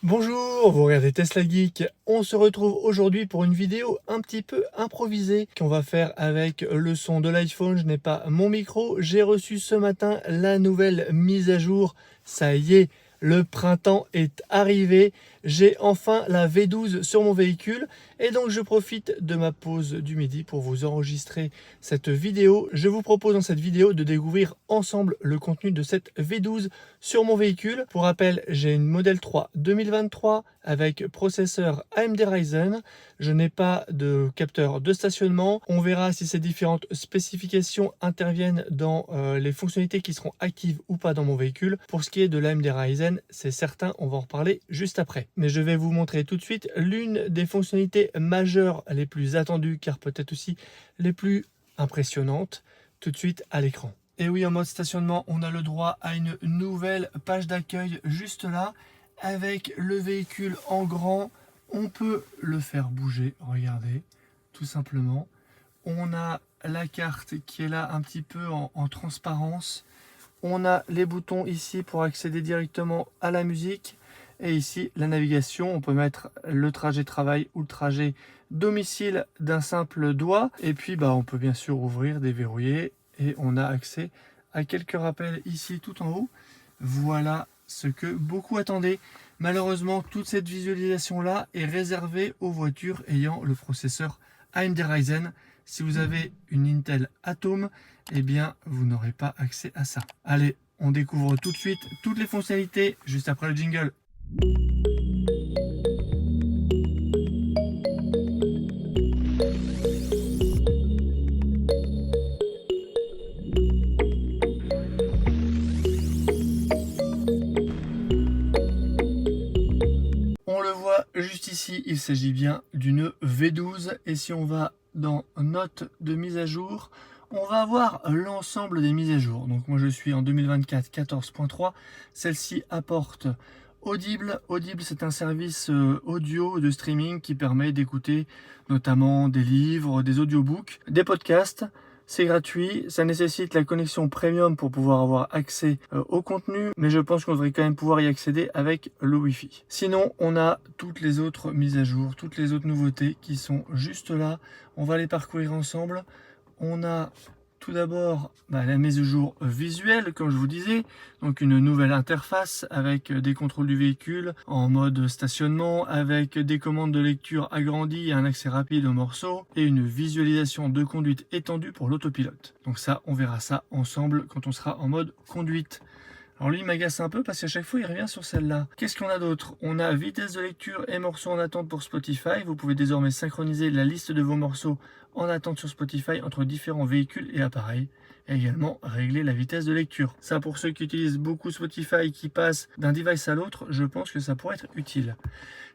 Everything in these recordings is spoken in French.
Bonjour, vous regardez Tesla Geek. On se retrouve aujourd'hui pour une vidéo un petit peu improvisée qu'on va faire avec le son de l'iPhone. Je n'ai pas mon micro. J'ai reçu ce matin la nouvelle mise à jour. Ça y est, le printemps est arrivé. J'ai enfin la V12 sur mon véhicule et donc je profite de ma pause du midi pour vous enregistrer cette vidéo. Je vous propose dans cette vidéo de découvrir ensemble le contenu de cette V12 sur mon véhicule. Pour rappel, j'ai une Model 3 2023 avec processeur AMD Ryzen. Je n'ai pas de capteur de stationnement. On verra si ces différentes spécifications interviennent dans les fonctionnalités qui seront actives ou pas dans mon véhicule. Pour ce qui est de l'AMD Ryzen, c'est certain, on va en reparler juste après. Mais je vais vous montrer tout de suite l'une des fonctionnalités majeures les plus attendues, car peut-être aussi les plus impressionnantes, tout de suite à l'écran. Et oui, en mode stationnement, on a le droit à une nouvelle page d'accueil juste là, avec le véhicule en grand. On peut le faire bouger, regardez, tout simplement. On a la carte qui est là un petit peu en transparence. On a les boutons ici pour accéder directement à la musique. Et ici, la navigation, on peut mettre le trajet travail ou le trajet domicile d'un simple doigt. Et puis, on peut bien sûr ouvrir, déverrouiller. Et on a accès à quelques rappels ici tout en haut. Voilà ce que beaucoup attendaient. Malheureusement, toute cette visualisation-là est réservée aux voitures ayant le processeur AMD Ryzen. Si vous avez une Intel Atom, eh bien, vous n'aurez pas accès à ça. Allez, on découvre tout de suite toutes les fonctionnalités juste après le jingle. On le voit juste ici, il s'agit bien d'une V12 et si on va dans notes de mise à jour, on va avoir l'ensemble des mises à jour. Donc moi je suis en 2024 14.3, celle-ci apporte Audible. Audible, c'est un service audio de streaming qui permet d'écouter notamment des livres, des audiobooks, des podcasts. C'est gratuit, ça nécessite la connexion premium pour pouvoir avoir accès au contenu, mais je pense qu'on devrait quand même pouvoir y accéder avec le Wi-Fi. Sinon, on a toutes les autres mises à jour, toutes les autres nouveautés qui sont juste là. On va les parcourir ensemble. On a tout d'abord la mise à jour visuelle, comme je vous disais, donc une nouvelle interface avec des contrôles du véhicule en mode stationnement, avec des commandes de lecture agrandies et un accès rapide aux morceaux, et une visualisation de conduite étendue pour l'autopilote. Donc ça, on verra ça ensemble quand on sera en mode conduite. Alors lui, il m'agace un peu parce qu'à chaque fois, il revient sur celle-là. Qu'est-ce qu'on a d'autre? On a vitesse de lecture et morceaux en attente pour Spotify. Vous pouvez désormais synchroniser la liste de vos morceaux en attente sur Spotify entre différents véhicules et appareils. Et également régler la vitesse de lecture. Ça, pour ceux qui utilisent beaucoup Spotify, qui passent d'un device à l'autre, je pense que ça pourrait être utile.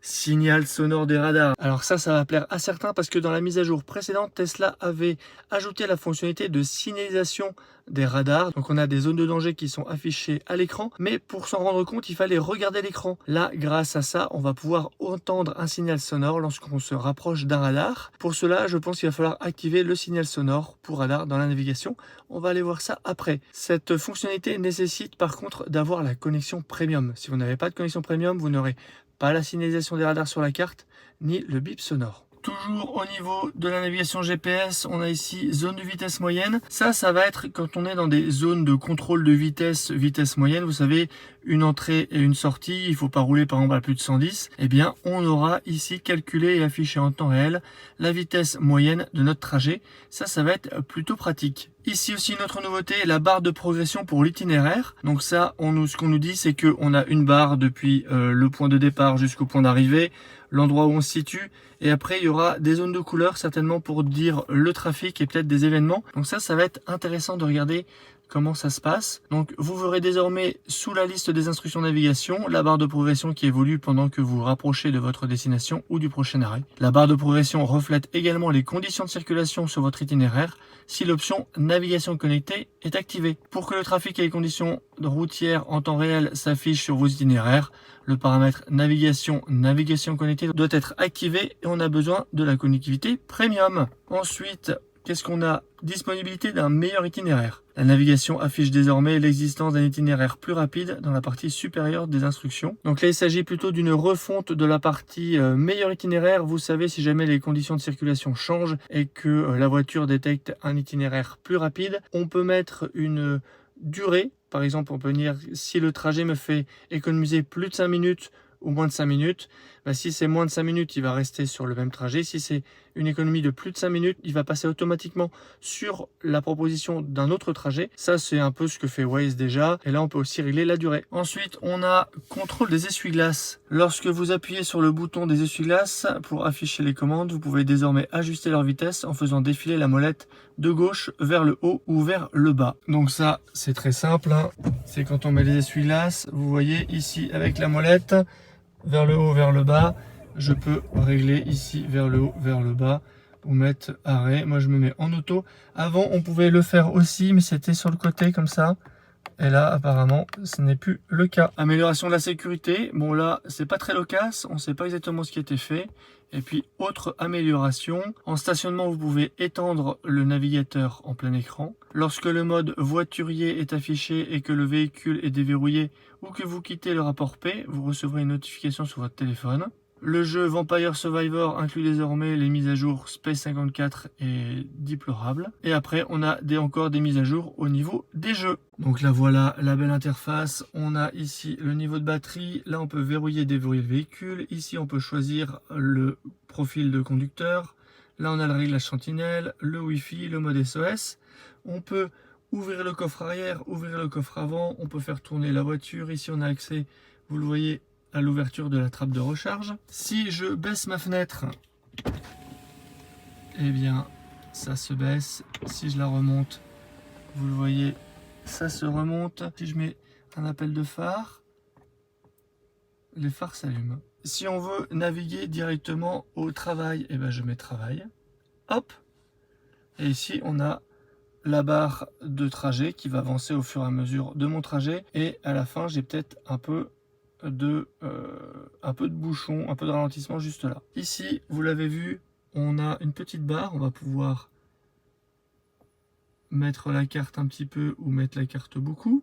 Signal sonore des radars. Alors ça va plaire à certains parce que dans la mise à jour précédente, Tesla avait ajouté la fonctionnalité de signalisation des radars. Donc on a des zones de danger qui sont affichées à l'écran, mais pour s'en rendre compte, il fallait regarder l'écran. Là, grâce à ça, on va pouvoir entendre un signal sonore lorsqu'on se rapproche d'un radar. Pour cela, je pense qu'il va falloir activer le signal sonore pour radar dans la navigation. On va aller voir ça après. Cette fonctionnalité nécessite par contre d'avoir la connexion premium. Si vous n'avez pas de connexion premium, vous n'aurez pas la signalisation des radars sur la carte, ni le bip sonore. Toujours au niveau de la navigation GPS, on a ici zone de vitesse moyenne. Ça va être quand on est dans des zones de contrôle de vitesse, vitesse moyenne. Vous savez, une entrée et une sortie, il ne faut pas rouler par exemple à plus de 110. Eh bien, on aura ici calculé et affiché en temps réel la vitesse moyenne de notre trajet. Ça va être plutôt pratique. Ici aussi, notre nouveauté, la barre de progression pour l'itinéraire. Donc ça, ce qu'on nous dit, c'est qu'on a une barre depuis le point de départ jusqu'au point d'arrivée, l'endroit où on se situe, et après il y aura des zones de couleur certainement pour dire le trafic et peut-être des événements. Donc ça va être intéressant de regarder comment ça se passe. Donc vous verrez désormais sous la liste des instructions de navigation la barre de progression qui évolue pendant que vous vous rapprochez de votre destination ou du prochain arrêt. La barre de progression reflète également les conditions de circulation sur votre itinéraire si l'option navigation connectée est activée. Pour que le trafic et les conditions routières en temps réel s'affichent sur vos itinéraires, le paramètre navigation connectée doit être activé et on a besoin de la connectivité premium. Ensuite, qu'est-ce qu'on a? Disponibilité d'un meilleur itinéraire. La navigation affiche désormais l'existence d'un itinéraire plus rapide dans la partie supérieure des instructions. Donc là, il s'agit plutôt d'une refonte de la partie meilleur itinéraire. Vous savez, si jamais les conditions de circulation changent et que la voiture détecte un itinéraire plus rapide, on peut mettre une durée. Par exemple, on peut dire si le trajet me fait économiser plus de 5 minutes ou moins de 5 minutes, si c'est moins de 5 minutes, il va rester sur le même trajet. Si c'est une économie de plus de 5 minutes, il va passer automatiquement sur la proposition d'un autre trajet. Ça, c'est un peu ce que fait Waze déjà. Et là, on peut aussi régler la durée. Ensuite, on a contrôle des essuie-glaces. Lorsque vous appuyez sur le bouton des essuie-glaces pour afficher les commandes, vous pouvez désormais ajuster leur vitesse en faisant défiler la molette de gauche vers le haut ou vers le bas. Donc ça, c'est très simple, hein. C'est quand on met les essuie-glaces, vous voyez ici avec la molette, vers le haut, vers le bas, je peux régler ici vers le haut, vers le bas, ou mettre arrêt. Moi je me mets en auto. Avant on pouvait le faire aussi, mais c'était sur le côté comme ça. Et là apparemment ce n'est plus le cas. Amélioration de la sécurité, bon là c'est pas très loquace, on sait pas exactement ce qui a été fait. Et puis autre amélioration, en stationnement vous pouvez étendre le navigateur en plein écran. Lorsque le mode voiturier est affiché et que le véhicule est déverrouillé ou que vous quittez le rapport P, vous recevrez une notification sur votre téléphone. Le jeu Vampire Survivor inclut désormais les mises à jour Space 54 et Déplorable. Et après, on a encore des mises à jour au niveau des jeux. Donc là, voilà la belle interface. On a ici le niveau de batterie. Là, on peut verrouiller et déverrouiller le véhicule. Ici, on peut choisir le profil de conducteur. Là, on a le réglage sentinelle, le Wi-Fi, le mode SOS. On peut ouvrir le coffre arrière, ouvrir le coffre avant. On peut faire tourner la voiture. Ici, on a accès, vous le voyez, à l'ouverture de la trappe de recharge. Si je baisse ma fenêtre, eh bien ça se baisse. Si je la remonte, vous le voyez, ça se remonte. Si je mets un appel de phare, les phares s'allument. Si on veut naviguer directement au travail, eh bien je mets travail. Hop. Et ici on a la barre de trajet qui va avancer au fur et à mesure de mon trajet. Et à la fin, j'ai peut-être un peu de bouchon, un peu de ralentissement juste là. Ici, vous l'avez vu, on a une petite barre, on va pouvoir mettre la carte un petit peu ou mettre la carte beaucoup.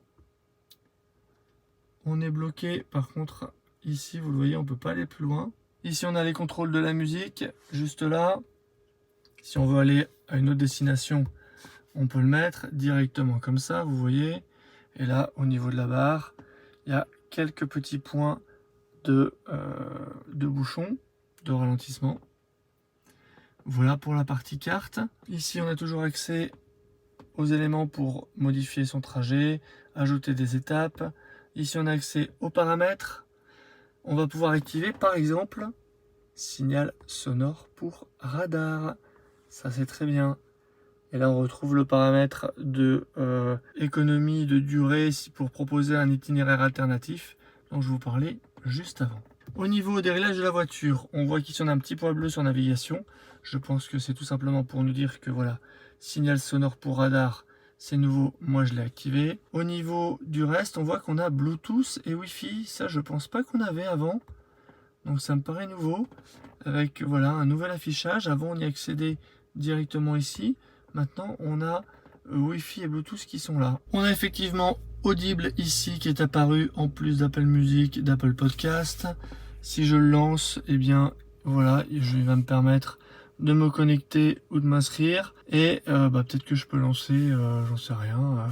On est bloqué, par contre, ici, vous le voyez, on peut pas aller plus loin. Ici, on a les contrôles de la musique, juste là. Si on veut aller à une autre destination, on peut le mettre directement comme ça, vous voyez. Et là, au niveau de la barre, il y a quelques petits points de bouchon, de ralentissement. Voilà pour la partie carte. Ici, on a toujours accès aux éléments pour modifier son trajet, ajouter des étapes. Ici, on a accès aux paramètres. On va pouvoir activer, par exemple, signal sonore pour radar. Ça, c'est très bien. Et là, on retrouve le paramètre de économie de durée pour proposer un itinéraire alternatif dont je vous parlais juste avant. Au niveau des réglages de la voiture, on voit qu'ici on a un petit point bleu sur navigation. Je pense que c'est tout simplement pour nous dire que voilà, signal sonore pour radar, c'est nouveau, moi je l'ai activé. Au niveau du reste, on voit qu'on a Bluetooth et Wi-Fi. Ça, je pense pas qu'on avait avant. Donc ça me paraît nouveau. Avec voilà un nouvel affichage. Avant, on y accédait directement ici. Maintenant, on a Wi-Fi et Bluetooth qui sont là. On a effectivement Audible ici qui est apparu en plus d'Apple Music, d'Apple Podcast. Si je le lance, eh bien voilà, il va me permettre de me connecter ou de m'inscrire. Et peut-être que je peux lancer, j'en sais rien,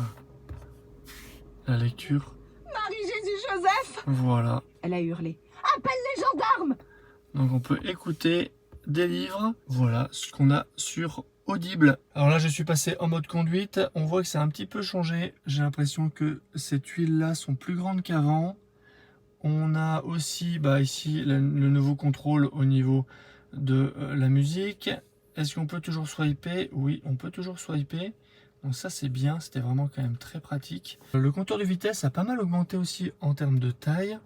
la lecture. Marie-Jésus-Joseph! Voilà. Elle a hurlé. Appelle les gendarmes! Donc on peut écouter des livres. Voilà ce qu'on a sur Audible. Alors là, je suis passé en mode conduite. On voit que c'est un petit peu changé. J'ai l'impression que ces tuiles-là sont plus grandes qu'avant. On a aussi ici le nouveau contrôle au niveau de la musique. Est-ce qu'on peut toujours swiper? Oui, on peut toujours swiper. Donc ça, c'est bien. C'était vraiment quand même très pratique. Le compteur de vitesse a pas mal augmenté aussi en termes de taille.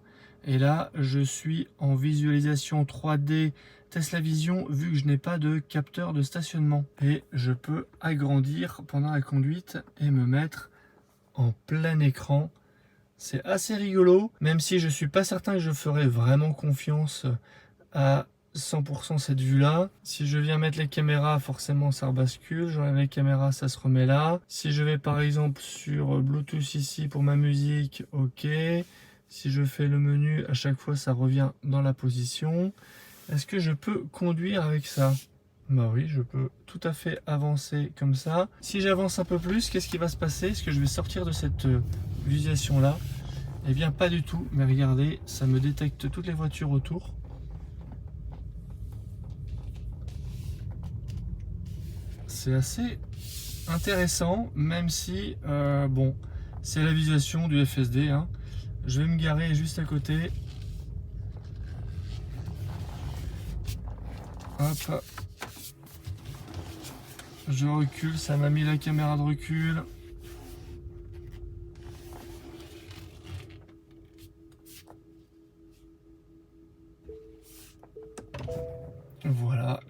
Et là, je suis en visualisation 3D Tesla Vision, vu que je n'ai pas de capteur de stationnement. Et je peux agrandir pendant la conduite et me mettre en plein écran. C'est assez rigolo, même si je ne suis pas certain que je ferai vraiment confiance à 100% cette vue-là. Si je viens mettre les caméras, forcément ça rebascule. J'enlève les caméras, ça se remet là. Si je vais par exemple sur Bluetooth ici pour ma musique, ok. Si je fais le menu, à chaque fois ça revient dans la position. Est-ce que je peux conduire avec ça? Bah oui, je peux tout à fait avancer comme ça. Si j'avance un peu plus, qu'est-ce qui va se passer? Est-ce que je vais sortir de cette visualisation là? Eh bien pas du tout, mais regardez, ça me détecte toutes les voitures autour. C'est assez intéressant, même si, bon, c'est la visualisation du FSD. Hein. Je vais me garer juste à côté. Hop. Je recule, ça m'a mis la caméra de recul. Voilà.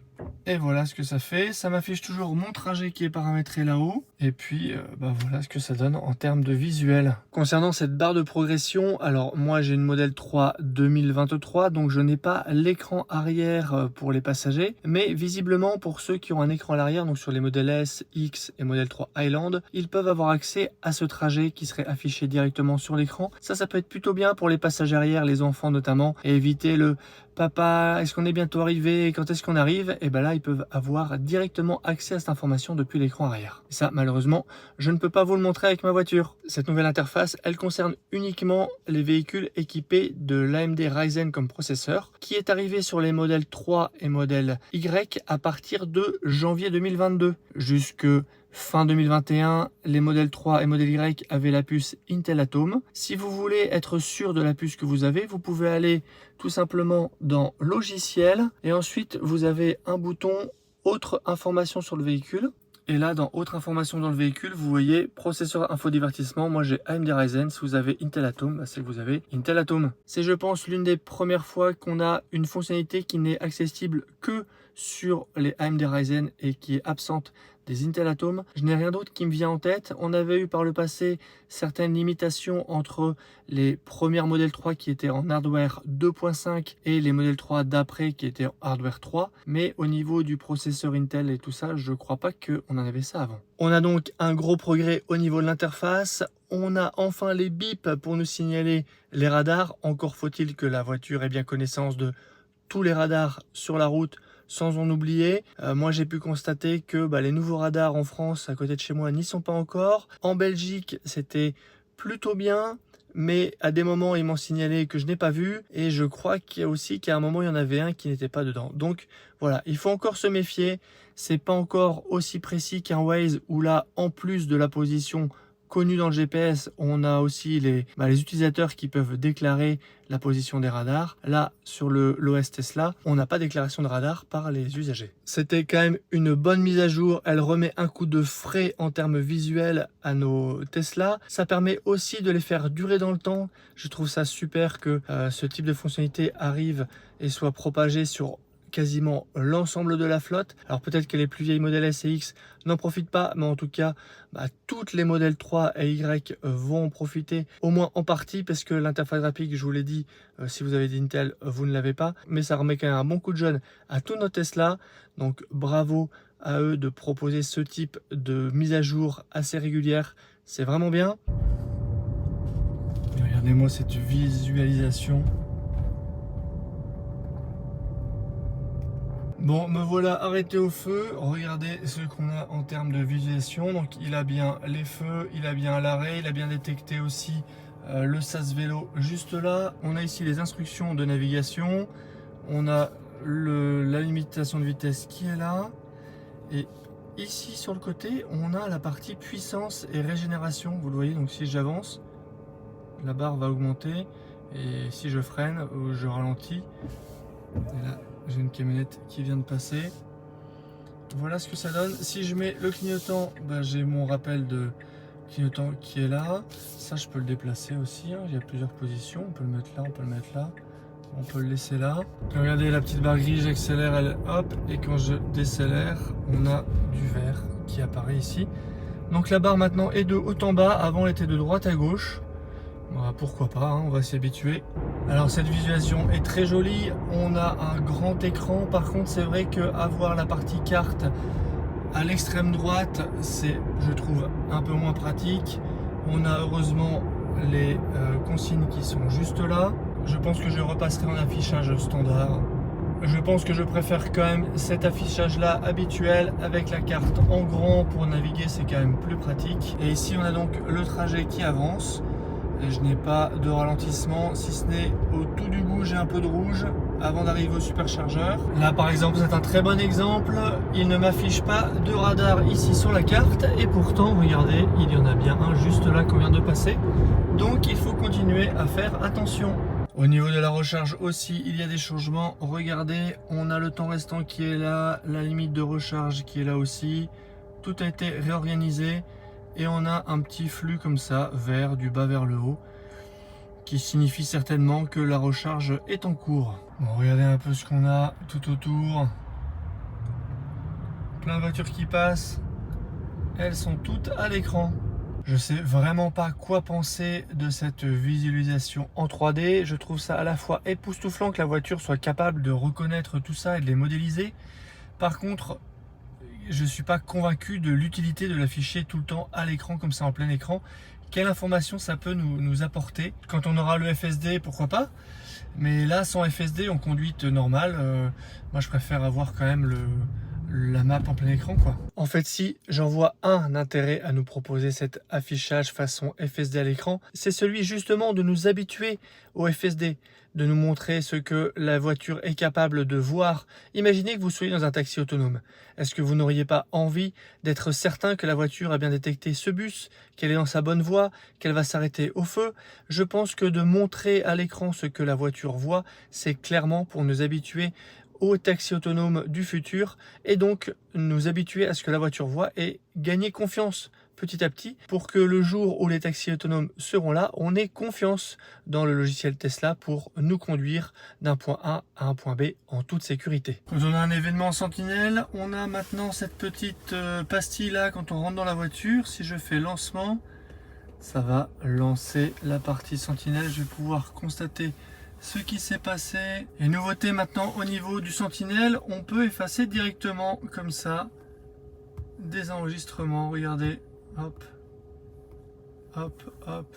Et voilà ce que ça fait. Ça m'affiche toujours mon trajet qui est paramétré là-haut. Et puis, voilà ce que ça donne en termes de visuel. Concernant cette barre de progression, alors moi j'ai une Model 3 2023, donc je n'ai pas l'écran arrière pour les passagers. Mais visiblement, pour ceux qui ont un écran à l'arrière, donc sur les Model S, X et Model 3 Highland, ils peuvent avoir accès à ce trajet qui serait affiché directement sur l'écran. Ça peut être plutôt bien pour les passagers arrière, les enfants notamment, et éviter le papa, est-ce qu'on est bientôt arrivé? Quand est-ce qu'on arrive? Et bien là, ils peuvent avoir directement accès à cette information depuis l'écran arrière. Et ça, malheureusement, je ne peux pas vous le montrer avec ma voiture. Cette nouvelle interface, elle concerne uniquement les véhicules équipés de l'AMD Ryzen comme processeur, qui est arrivé sur les modèles 3 et modèle Y à partir de janvier 2022. Jusque fin 2021, les modèles 3 et modèle Y avaient la puce Intel Atom. Si vous voulez être sûr de la puce que vous avez, vous pouvez aller tout simplement dans logiciel et ensuite vous avez un bouton autre information sur le véhicule. Et là, dans autre information dans le véhicule, vous voyez processeur infodivertissement. Moi, j'ai AMD Ryzen. Si vous avez Intel Atom, c'est que vous avez Intel Atom. C'est, je pense, l'une des premières fois qu'on a une fonctionnalité qui n'est accessible que sur les AMD Ryzen et qui est absente des Intel Atom. Je n'ai rien d'autre qui me vient en tête. On avait eu par le passé certaines limitations entre les premières modèles 3 qui étaient en hardware 2.5 et les modèles 3 d'après qui étaient en hardware 3. Mais au niveau du processeur Intel et tout ça, je ne crois pas qu'on en avait ça avant. On a donc un gros progrès au niveau de l'interface. On a enfin les bips pour nous signaler les radars. Encore faut-il que la voiture ait bien connaissance de tous les radars sur la route, sans en oublier. Moi j'ai pu constater que les nouveaux radars en France à côté de chez moi n'y sont pas encore. En Belgique c'était plutôt bien, mais à des moments ils m'ont signalé que je n'ai pas vu, et je crois qu'il y a aussi qu'à un moment il y en avait un qui n'était pas dedans. Donc voilà, il faut encore se méfier, c'est pas encore aussi précis qu'un Waze où là en plus de la position connue dans le GPS, on a aussi les utilisateurs qui peuvent déclarer la position des radars. Là, sur l'OS Tesla, on n'a pas déclaration de radar par les usagers. C'était quand même une bonne mise à jour. Elle remet un coup de frais en termes visuels à nos Tesla. Ça permet aussi de les faire durer dans le temps. Je trouve ça super que ce type de fonctionnalité arrive et soit propagé sur quasiment l'ensemble de la flotte. Alors peut-être que les plus vieilles modèles S et X n'en profitent pas, mais en tout cas toutes les modèles 3 et Y vont en profiter, au moins en partie, parce que l'interface graphique, je vous l'ai dit, si vous avez d'Intel, vous ne l'avez pas, mais ça remet quand même un bon coup de jeune à tous nos Tesla. Donc bravo à eux de proposer ce type de mise à jour assez régulière, c'est vraiment bien. Regardez-moi cette visualisation. Bon, me voilà arrêté au feu. Regardez ce qu'on a en termes de visualisation. Donc il a bien les feux, il a bien l'arrêt, il a bien détecté aussi le sas vélo juste là. On a ici les instructions de navigation. On a la limitation de vitesse qui est là. Et ici sur le côté, on a la partie puissance et régénération. Vous le voyez, donc si j'avance, la barre va augmenter. Et si je freine ou je ralentis, et là, j'ai une camionnette qui vient de passer. Voilà ce que ça donne. Si je mets le clignotant, j'ai mon rappel de clignotant qui est là. Ça, je peux le déplacer aussi. Il y a plusieurs positions. On peut le mettre là, on peut le mettre là. On peut le laisser là. Regardez la petite barre grise, j'accélère, elle hop. Et quand je décélère, on a du vert qui apparaît ici. Donc la barre maintenant est de haut en bas. Avant, elle était de droite à gauche. Voilà, pourquoi pas, hein, on va s'y habituer. Alors cette visualisation est très jolie, on a un grand écran, par contre c'est vrai qu'avoir la partie carte à l'extrême droite, c'est, je trouve, un peu moins pratique. On a heureusement les consignes qui sont juste là. Je pense que je repasserai en affichage standard. Je pense que je préfère quand même cet affichage là habituel avec la carte en grand pour naviguer, c'est quand même plus pratique. Et ici on a donc le trajet qui avance. Et je n'ai pas de ralentissement, si ce n'est au tout du bout j'ai un peu de rouge avant d'arriver au superchargeur. Là par exemple c'est un très bon exemple, il ne m'affiche pas de radar ici sur la carte et pourtant regardez, il y en a bien un juste là qu'on vient de passer. Donc il faut continuer à faire attention. Au niveau de la recharge aussi, il y a des changements. Regardez, on a le temps restant qui est là, la limite de recharge qui est là aussi. Tout a été réorganisé et on a un petit flux comme ça, vert du bas vers le haut, qui signifie certainement que la recharge est en cours. Bon, regardez un peu ce qu'on a tout autour. Plein de voitures qui passent. Elles sont toutes à l'écran. Je sais vraiment pas quoi penser de cette visualisation en 3D. Je trouve ça à la fois époustouflant que la voiture soit capable de reconnaître tout ça et de les modéliser. Par contre, je suis pas convaincu de l'utilité de l'afficher tout le temps à l'écran comme ça en plein écran. Quelle information ça peut nous apporter? Quand on aura le FSD, pourquoi pas? Mais là, sans FSD, en conduite normale, moi je préfère avoir quand même la map en plein écran quoi. En fait si j'en vois un intérêt à nous proposer cet affichage façon FSD à l'écran, c'est celui justement de nous habituer au FSD, de nous montrer ce que la voiture est capable de voir. Imaginez que vous soyez dans un taxi autonome. Est-ce que vous n'auriez pas envie d'être certain que la voiture a bien détecté ce bus, qu'elle est dans sa bonne voie, qu'elle va s'arrêter au feu? Je pense que de montrer à l'écran ce que la voiture voit, c'est clairement pour nous habituer au taxi autonome du futur et donc nous habituer à ce que la voiture voit et gagner confiance petit à petit pour que le jour où les taxis autonomes seront là, on ait confiance dans le logiciel Tesla pour nous conduire d'un point A à un point B en toute sécurité. Quand on a un événement sentinelle, on a maintenant cette petite pastille là quand on rentre dans la voiture. Si je fais lancement, ça va lancer la partie sentinelle. Je vais pouvoir constater ce qui s'est passé. Et nouveauté maintenant au niveau du sentinelle, on peut effacer directement comme ça des enregistrements. Regardez, hop, hop, hop.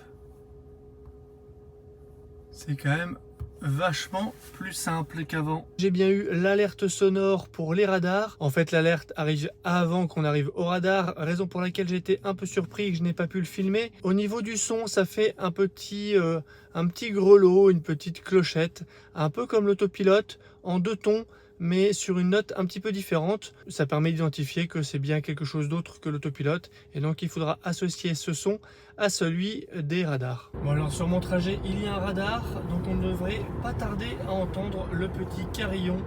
C'est quand même vachement plus simple qu'avant. J'ai bien eu l'alerte sonore pour les radars. En fait, l'alerte arrive avant qu'on arrive au radar, raison pour laquelle j'ai été un peu surpris et que je n'ai pas pu le filmer. Au niveau du son, ça fait un petit grelot, une petite clochette, un peu comme l'autopilote, en 2 tons, mais sur une note un petit peu différente. Ça permet d'identifier que c'est bien quelque chose d'autre que l'autopilote et donc il faudra associer ce son à celui des radars. Bon alors sur mon trajet il y a un radar, donc on ne devrait pas tarder à entendre le petit carillon.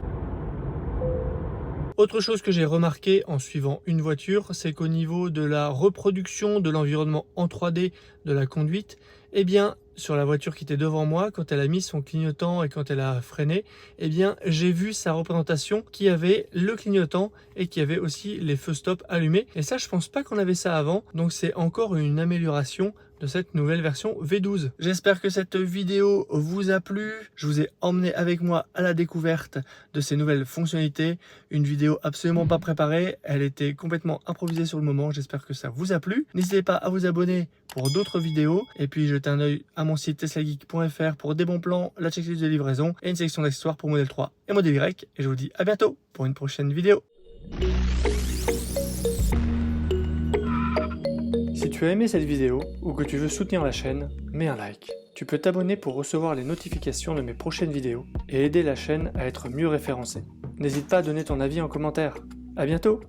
Autre chose que j'ai remarqué en suivant une voiture, c'est qu'au niveau de la reproduction de l'environnement en 3D de la conduite, eh bien sur la voiture qui était devant moi, quand elle a mis son clignotant et quand elle a freiné, eh bien j'ai vu sa représentation qui avait le clignotant et qui avait aussi les feux stop allumés. Et ça, je pense pas qu'on avait ça avant, donc c'est encore une amélioration de cette nouvelle version V12. J'espère que cette vidéo vous a plu. Je vous ai emmené avec moi à la découverte de ces nouvelles fonctionnalités. Une vidéo absolument pas préparée, elle était complètement improvisée sur le moment. J'espère que ça vous a plu. N'hésitez pas à vous abonner pour d'autres vidéos et puis jetez un œil à mon site teslageek.fr pour des bons plans, la checklist de livraison et une section d'accessoires pour modèle 3 et modèle Y. Et je vous dis à bientôt pour une prochaine vidéo. Si tu as aimé cette vidéo ou que tu veux soutenir la chaîne, mets un like. Tu peux t'abonner pour recevoir les notifications de mes prochaines vidéos et aider la chaîne à être mieux référencée. N'hésite pas à donner ton avis en commentaire. À bientôt!